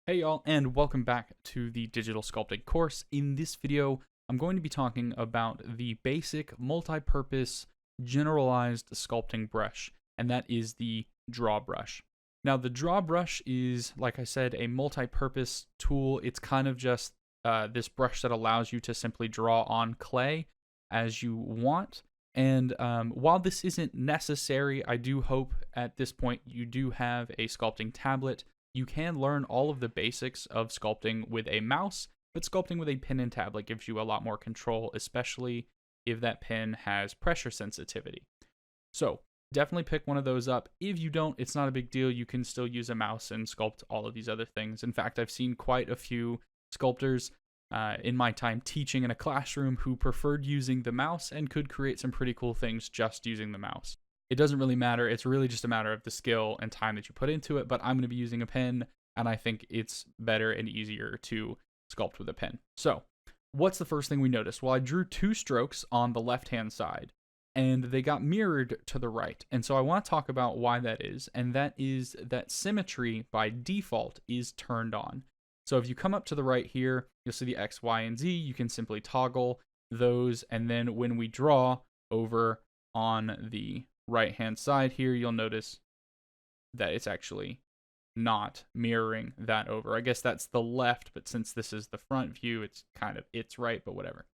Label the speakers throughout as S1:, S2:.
S1: Hey y'all, and welcome back to the digital sculpting course. In this video, I'm going to be talking about the basic multi-purpose generalized sculpting brush, and that is the draw brush. Now, the draw brush is, like I said, a multi-purpose tool. It's kind of just this brush that allows you to simply draw on clay as you want. And while this isn't necessary, I do hope at this point you do have a sculpting tablet. You can learn all of the basics of sculpting with a mouse, but sculpting with a pen and tablet gives you a lot more control, especially if that pen has pressure sensitivity. So definitely pick one of those up. If you don't, it's not a big deal. You can still use a mouse and sculpt all of these other things. In fact, I've seen quite a few sculptors in my time teaching in a classroom who preferred using the mouse and could create some pretty cool things just using the mouse. It doesn't really matter. It's really just a matter of the skill and time that you put into it, but I'm going to be using a pen, and I think it's better and easier to sculpt with a pen. So, what's the first thing we noticed? Well, I drew two strokes on the left-hand side, and they got mirrored to the right. And so I want to talk about why that is, and that is that symmetry by default is turned on. So if you come up to the right here, you'll see the X, Y, and Z. You can simply toggle those, and then when we draw over on the right hand side here, you'll notice that it's actually not mirroring that over. I guess that's the left, but since this is the front view, it's right, but whatever.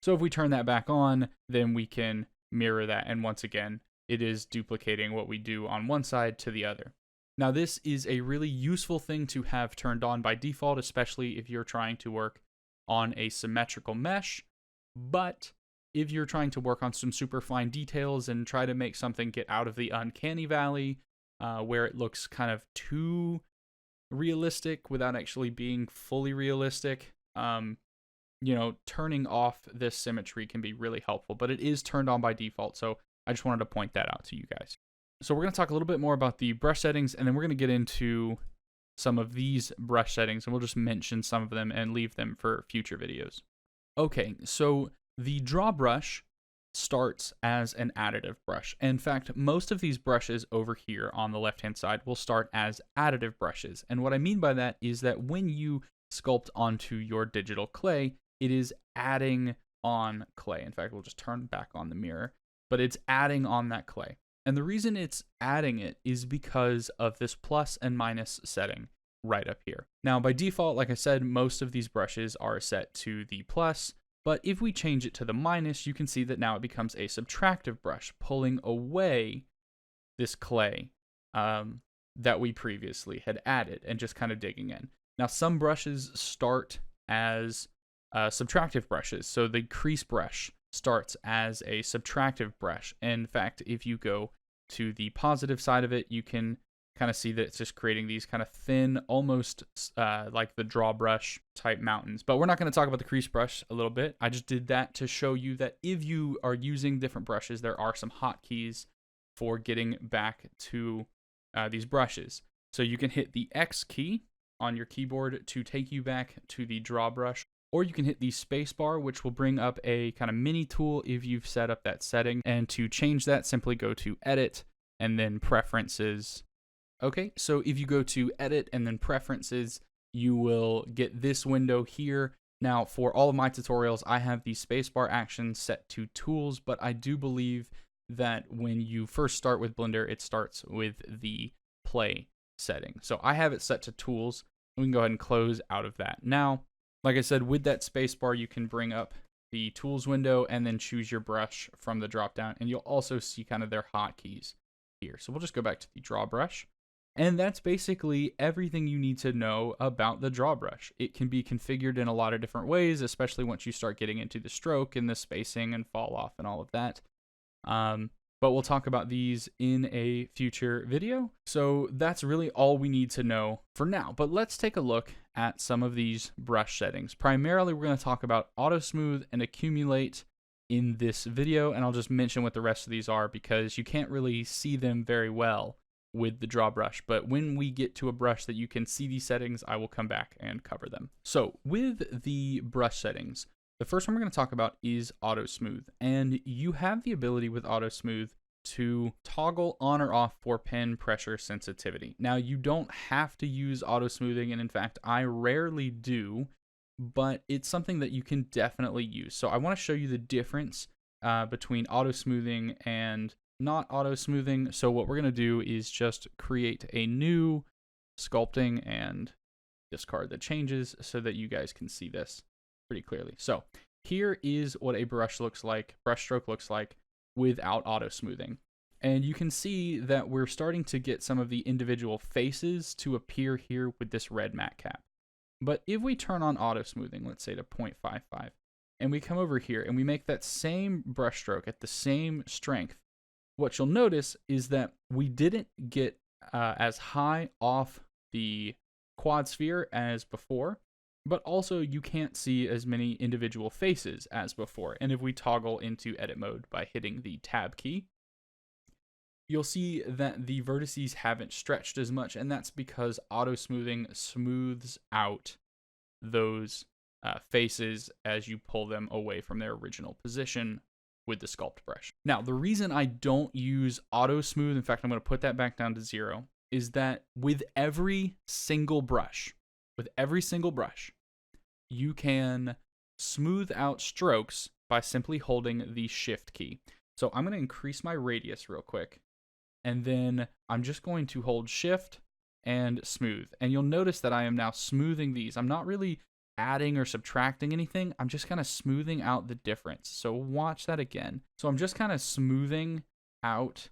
S1: So if we turn that back on, then we can mirror that, and once again, it is duplicating what we do on one side to the other. Now, this is a really useful thing to have turned on by default, especially if you're trying to work on a symmetrical mesh, but if you're trying to work on some super fine details and try to make something get out of the uncanny valley, where it looks kind of too realistic without actually being fully realistic, turning off this symmetry can be really helpful, but it is turned on by default, so I just wanted to point that out to you guys. So we're going to talk a little bit more about the brush settings, and then we're going to get into some of these brush settings, and we'll just mention some of them and leave them for future videos. Okay, so the draw brush starts as an additive brush. In fact, most of these brushes over here on the left-hand side will start as additive brushes. And what I mean by that is that when you sculpt onto your digital clay, it is adding on clay. In fact, we'll just turn back on the mirror, but it's adding on that clay. And the reason it's adding it is because of this plus and minus setting right up here. Now, by default, like I said, most of these brushes are set to the plus. But if we change it to the minus, you can see that now it becomes a subtractive brush, pulling away this clay that we previously had added and just kind of digging in. Now, some brushes start as subtractive brushes. So the Crease Brush starts as a subtractive brush. In fact, if you go to the positive side of it, you can kind of see that it's just creating these kind of thin, almost like the draw brush type mountains. But we're not going to talk about the Crease Brush a little bit. I just did that to show you that if you are using different brushes, there are some hotkeys for getting back to these brushes. So you can hit the X key on your keyboard to take you back to the draw brush, or you can hit the space bar, which will bring up a kind of mini tool if you've set up that setting. And to change that, simply go to Edit and then Preferences. Okay, so if you go to Edit and then Preferences, you will get this window here. Now, for all of my tutorials, I have the spacebar action set to Tools, but I do believe that when you first start with Blender, it starts with the Play setting. So I have it set to Tools. We can go ahead and close out of that. Now, like I said, with that spacebar, you can bring up the Tools window and then choose your brush from the dropdown, and you'll also see kind of their hotkeys here. So we'll just go back to the draw brush. And that's basically everything you need to know about the draw brush. It can be configured in a lot of different ways, especially once you start getting into the stroke and the spacing and fall off and all of that. But we'll talk about these in a future video. So that's really all we need to know for now. But let's take a look at some of these brush settings. Primarily, we're going to talk about auto smooth and accumulate in this video. And I'll just mention what the rest of these are because you can't really see them very well with the draw brush, but when we get to a brush that you can see these settings, I will come back and cover them. So with the brush settings, the first one we're going to talk about is auto smooth, and you have the ability with auto smooth to toggle on or off for pen pressure sensitivity. Now, you don't have to use auto smoothing, and in fact, I rarely do, but it's something that you can definitely use. So I want to show you the difference between auto smoothing and not auto smoothing. So what we're going to do is just create a new sculpting and discard the changes so that you guys can see this pretty clearly. So here is what a brush stroke looks like without auto smoothing. And you can see that we're starting to get some of the individual faces to appear here with this red matte cap. But if we turn on auto smoothing, let's say to 0.55, and we come over here and we make that same brush stroke at the same strength, what you'll notice is that we didn't get as high off the quad sphere as before, but also you can't see as many individual faces as before. And if we toggle into edit mode by hitting the tab key, you'll see that the vertices haven't stretched as much, and that's because auto smoothing smooths out those faces as you pull them away from their original position with the Sculpt brush. Now, the reason I don't use auto smooth, in fact, I'm going to put that back down to 0, is that with every single brush, you can smooth out strokes by simply holding the shift key. So I'm going to increase my radius real quick, and then I'm just going to hold shift and smooth. And you'll notice that I am now smoothing these. I'm not really adding or subtracting anything. I'm just kind of smoothing out the difference. So watch that again. So I'm just kind of smoothing out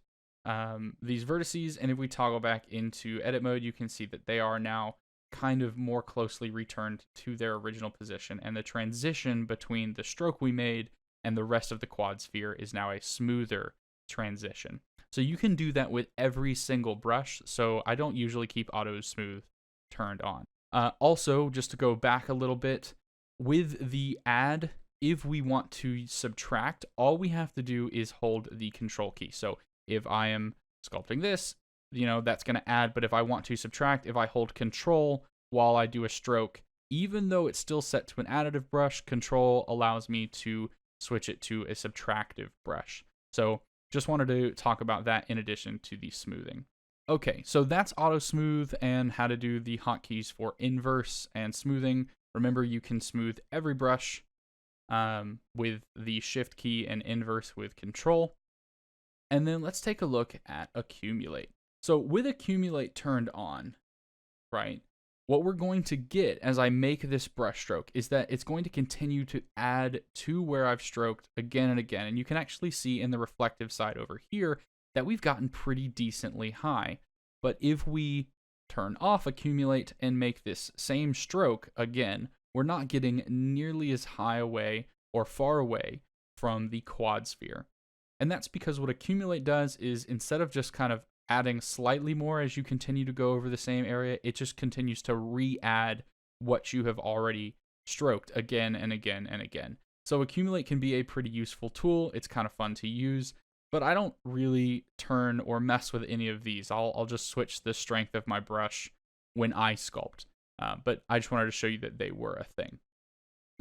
S1: these vertices, and if we toggle back into edit mode, you can see that they are now kind of more closely returned to their original position, and the transition between the stroke we made and the rest of the quad sphere is now a smoother transition. So you can do that with every single brush, so I don't usually keep auto smooth turned on. Also, just to go back a little bit, with the add, if we want to subtract, all we have to do is hold the control key. So if I am sculpting this, that's going to add, but if I want to subtract, if I hold control while I do a stroke, even though it's still set to an additive brush, control allows me to switch it to a subtractive brush. So just wanted to talk about that in addition to the smoothing. Okay, so that's auto smooth and how to do the hotkeys for inverse and smoothing. Remember, you can smooth every brush with the shift key and inverse with control. And then let's take a look at accumulate. So with accumulate turned on, right, what we're going to get as I make this brush stroke is that it's going to continue to add to where I've stroked again and again. And you can actually see in the reflective side over here that we've gotten pretty decently high. But if we turn off accumulate and make this same stroke again, we're not getting nearly as high away or far away from the quad sphere. And that's because what accumulate does is, instead of just kind of adding slightly more as you continue to go over the same area, it just continues to re-add what you have already stroked again and again and again. So accumulate can be a pretty useful tool. It's kind of fun to use, but I don't really turn or mess with any of these. I'll just switch the strength of my brush when I sculpt. But I just wanted to show you that they were a thing.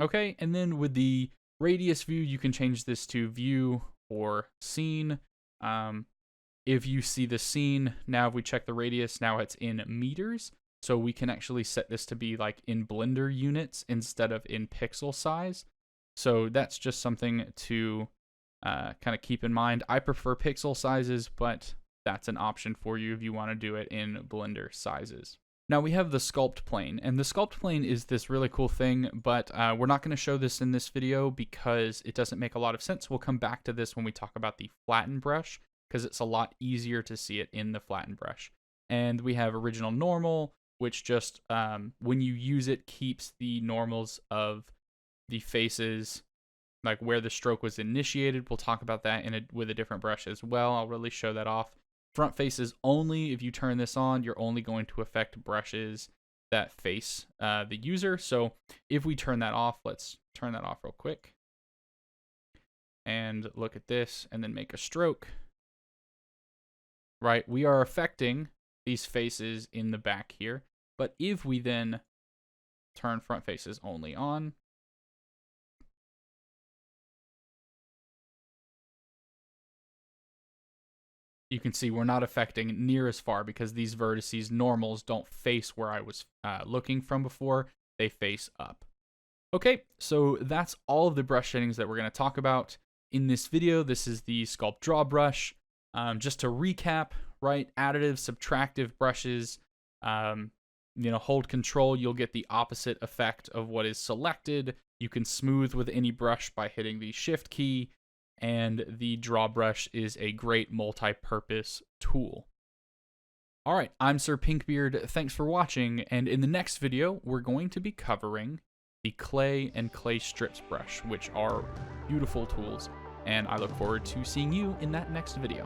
S1: Okay, and then with the radius view, you can change this to view or scene. If you see the scene, now if we check the radius, now it's in meters. So we can actually set this to be like in Blender units instead of in pixel size. So that's just something to kind of keep in mind. I prefer pixel sizes, but that's an option for you if you want to do it in Blender sizes. Now we have the Sculpt Plane, and the Sculpt Plane is this really cool thing, but we're not going to show this in this video because it doesn't make a lot of sense. We'll come back to this when we talk about the flatten brush, because it's a lot easier to see it in the flatten brush. And we have original normal, which just, when you use it, keeps the normals of the faces, like where the stroke was initiated. We'll talk about that with a different brush as well. I'll really show that off. Front faces only. If you turn this on, you're only going to affect brushes that face the user. So if we turn that off, let's turn that off real quick and look at this and then make a stroke. Right, we are affecting these faces in the back here. But if we then turn front faces only on, you can see we're not affecting near as far because these vertices normals don't face where I was looking from before. They face up. Okay, so that's all of the brush settings that we're going to talk about in this video. This is the Sculpt Draw brush. Just to recap, right? Additive, subtractive brushes, hold control, you'll get the opposite effect of what is selected. You can smooth with any brush by hitting the shift key, and the draw brush is a great multi-purpose tool. All right, I'm Sir Pinkbeard. Thanks for watching, and in the next video, we're going to be covering the clay and clay strips brush, which are beautiful tools, and I look forward to seeing you in that next video.